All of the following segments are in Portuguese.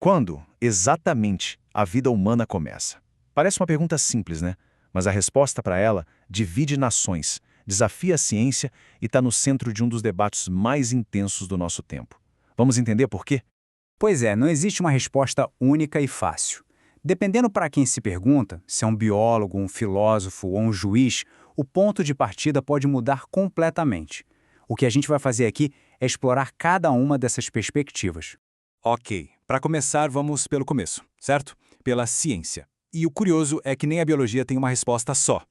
Quando, exatamente, a vida humana começa? Parece uma pergunta simples, né? Mas a resposta para ela divide nações, desafia a ciência e está no centro de um dos debates mais intensos do nosso tempo. Vamos entender por quê? Pois é, não existe uma resposta única e fácil. Dependendo para quem se pergunta, se é um biólogo, um filósofo ou um juiz, o ponto de partida pode mudar completamente. O que a gente vai fazer aqui é explorar cada uma dessas perspectivas. Ok, para começar, vamos pelo começo, certo? Pela ciência. E o curioso é que nem a biologia tem uma resposta só.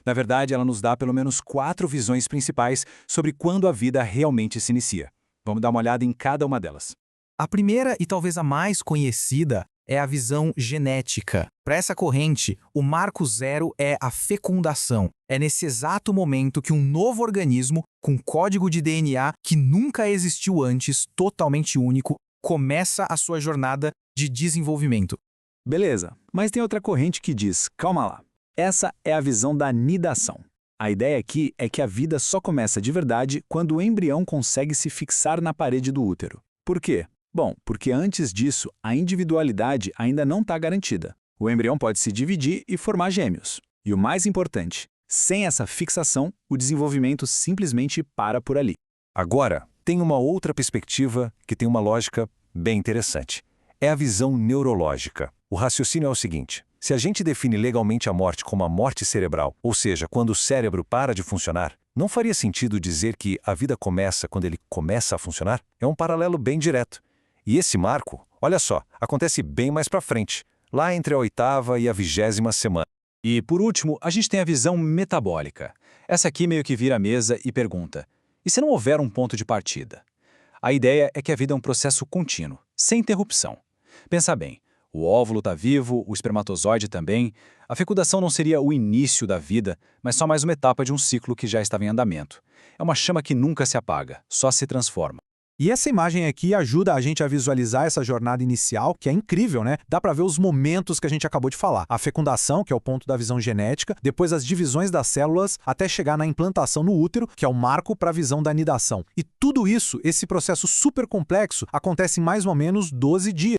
Na verdade, ela nos dá pelo menos 4 visões principais sobre quando a vida realmente se inicia. Vamos dar uma olhada em cada uma delas. A primeira e talvez a mais conhecida é a visão genética. Para essa corrente, o marco zero é a fecundação. É nesse exato momento que um novo organismo, com código de DNA que nunca existiu antes, totalmente único, começa a sua jornada de desenvolvimento. Beleza, mas tem outra corrente que diz, calma lá. Essa é a visão da nidação. A ideia aqui é que a vida só começa de verdade quando o embrião consegue se fixar na parede do útero. Por quê? Bom, porque antes disso, a individualidade ainda não está garantida. O embrião pode se dividir e formar gêmeos. E o mais importante, sem essa fixação, o desenvolvimento simplesmente para por ali. Agora, tem uma outra perspectiva que tem uma lógica bem interessante. É a visão neurológica. O raciocínio é o seguinte: se a gente define legalmente a morte como a morte cerebral, ou seja, quando o cérebro para de funcionar, não faria sentido dizer que a vida começa quando ele começa a funcionar? É um paralelo bem direto. E esse marco, olha só, acontece bem mais para frente, lá entre a 8ª e a 20ª semana. E, por último, a gente tem a visão metabólica. Essa aqui meio que vira a mesa e pergunta: e se não houver um ponto de partida? A ideia é que a vida é um processo contínuo, sem interrupção. Pensa bem, o óvulo está vivo, o espermatozoide também. A fecundação não seria o início da vida, mas só mais uma etapa de um ciclo que já estava em andamento. É uma chama que nunca se apaga, só se transforma. E essa imagem aqui ajuda a gente a visualizar essa jornada inicial, que é incrível, né? Dá para ver os momentos que a gente acabou de falar. A fecundação, que é o ponto da visão genética, depois as divisões das células, até chegar na implantação no útero, que é o marco para a visão da nidação. E tudo isso, esse processo super complexo, acontece em mais ou menos 12 dias.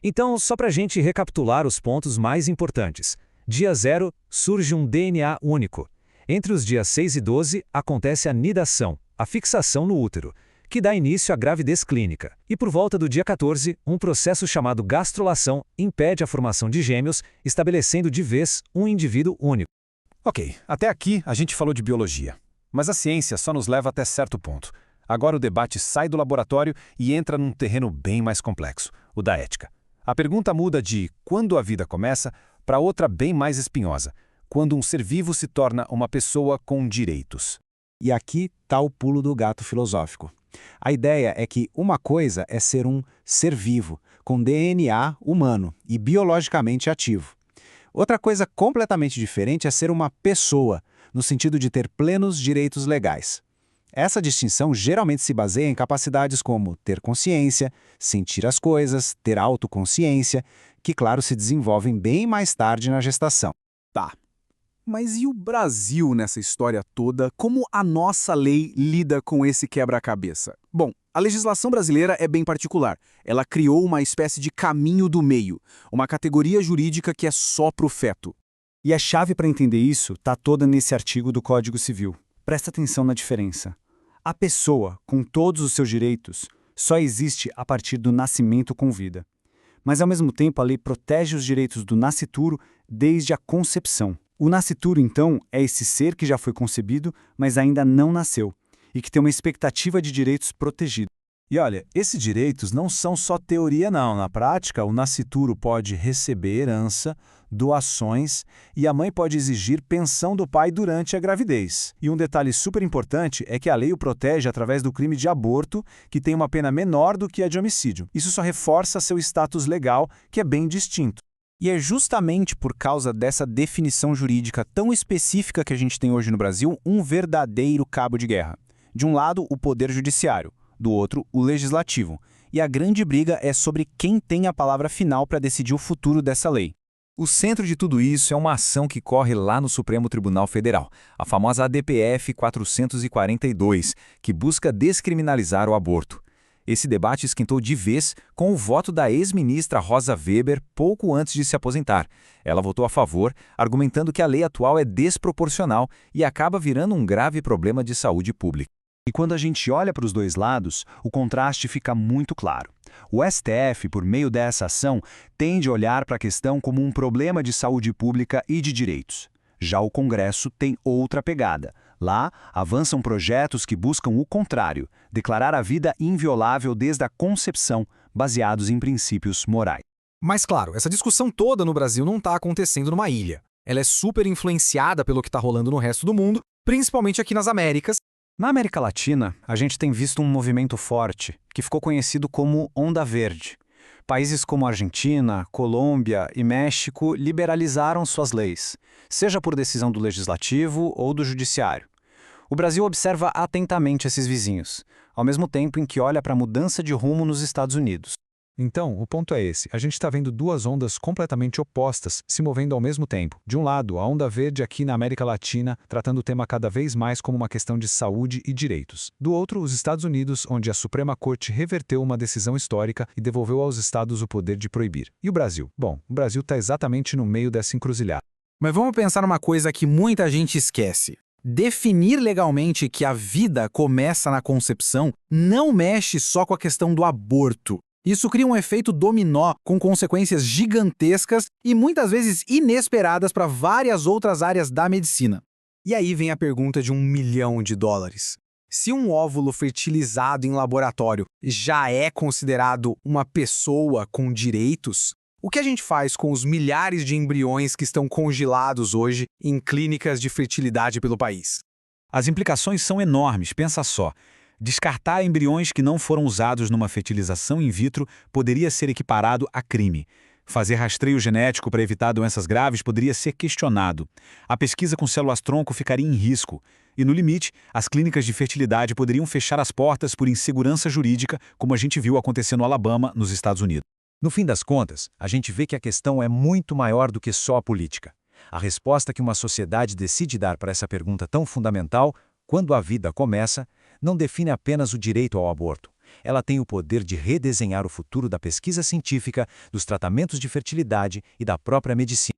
Então, só para a gente recapitular os pontos mais importantes. Dia 0, surge um DNA único. Entre os dias 6 e 12, acontece a nidação, a fixação no útero, que dá início à gravidez clínica. E por volta do dia 14, um processo chamado gastrulação impede a formação de gêmeos, estabelecendo de vez um indivíduo único. Ok, até aqui a gente falou de biologia. Mas a ciência só nos leva até certo ponto. Agora o debate sai do laboratório e entra num terreno bem mais complexo, o da ética. A pergunta muda de quando a vida começa para outra bem mais espinhosa, quando um ser vivo se torna uma pessoa com direitos. E aqui está o pulo do gato filosófico. A ideia é que uma coisa é ser um ser vivo, com DNA humano e biologicamente ativo. Outra coisa completamente diferente é ser uma pessoa, no sentido de ter plenos direitos legais. Essa distinção geralmente se baseia em capacidades como ter consciência, sentir as coisas, ter autoconsciência, que, claro, se desenvolvem bem mais tarde na gestação. Tá. Mas e o Brasil nessa história toda? Como a nossa lei lida com esse quebra-cabeça? Bom, a legislação brasileira é bem particular. Ela criou uma espécie de caminho do meio, uma categoria jurídica que é só pro feto. E a chave para entender isso está toda nesse artigo do Código Civil. Presta atenção na diferença. A pessoa, com todos os seus direitos, só existe a partir do nascimento com vida. Mas, ao mesmo tempo, a lei protege os direitos do nascituro desde a concepção. O nascituro, então, é esse ser que já foi concebido, mas ainda não nasceu, e que tem uma expectativa de direitos protegida. E olha, esses direitos não são só teoria não. Na prática, o nascituro pode receber herança, doações e a mãe pode exigir pensão do pai durante a gravidez. E um detalhe super importante é que a lei o protege através do crime de aborto, que tem uma pena menor do que a de homicídio. Isso só reforça seu status legal, que é bem distinto. E é justamente por causa dessa definição jurídica tão específica que a gente tem hoje no Brasil um verdadeiro cabo de guerra. De um lado, o poder judiciário, do outro, o legislativo. E a grande briga é sobre quem tem a palavra final para decidir o futuro dessa lei. O centro de tudo isso é uma ação que corre lá no Supremo Tribunal Federal, a famosa ADPF 442, que busca descriminalizar o aborto. Esse debate esquentou de vez com o voto da ex-ministra Rosa Weber pouco antes de se aposentar. Ela votou a favor, argumentando que a lei atual é desproporcional e acaba virando um grave problema de saúde pública. E quando a gente olha para os dois lados, o contraste fica muito claro. O STF, por meio dessa ação, tende a olhar para a questão como um problema de saúde pública e de direitos. Já o Congresso tem outra pegada. Lá, avançam projetos que buscam o contrário, declarar a vida inviolável desde a concepção, baseados em princípios morais. Mas claro, essa discussão toda no Brasil não está acontecendo numa ilha. Ela é super influenciada pelo que está rolando no resto do mundo, principalmente aqui nas Américas. Na América Latina, a gente tem visto um movimento forte, que ficou conhecido como Onda Verde. Países como Argentina, Colômbia e México liberalizaram suas leis, seja por decisão do legislativo ou do judiciário. O Brasil observa atentamente esses vizinhos, ao mesmo tempo em que olha para a mudança de rumo nos Estados Unidos. Então, o ponto é esse. A gente está vendo duas ondas completamente opostas se movendo ao mesmo tempo. De um lado, a onda verde aqui na América Latina, tratando o tema cada vez mais como uma questão de saúde e direitos. Do outro, os Estados Unidos, onde a Suprema Corte reverteu uma decisão histórica e devolveu aos estados o poder de proibir. E o Brasil? Bom, o Brasil está exatamente no meio dessa encruzilhada. Mas vamos pensar numa coisa que muita gente esquece. Definir legalmente que a vida começa na concepção não mexe só com a questão do aborto. Isso cria um efeito dominó com consequências gigantescas e muitas vezes inesperadas para várias outras áreas da medicina. E aí vem a pergunta de $1 milhão. Se um óvulo fertilizado em laboratório já é considerado uma pessoa com direitos, o que a gente faz com os milhares de embriões que estão congelados hoje em clínicas de fertilidade pelo país? As implicações são enormes, pensa só. Descartar embriões que não foram usados numa fertilização in vitro poderia ser equiparado a crime. Fazer rastreio genético para evitar doenças graves poderia ser questionado. A pesquisa com células-tronco ficaria em risco. E, no limite, as clínicas de fertilidade poderiam fechar as portas por insegurança jurídica, como a gente viu acontecer no Alabama, nos Estados Unidos. No fim das contas, a gente vê que a questão é muito maior do que só a política. A resposta que uma sociedade decide dar para essa pergunta tão fundamental, quando a vida começa, não define apenas o direito ao aborto. Ela tem o poder de redesenhar o futuro da pesquisa científica, dos tratamentos de fertilidade e da própria medicina.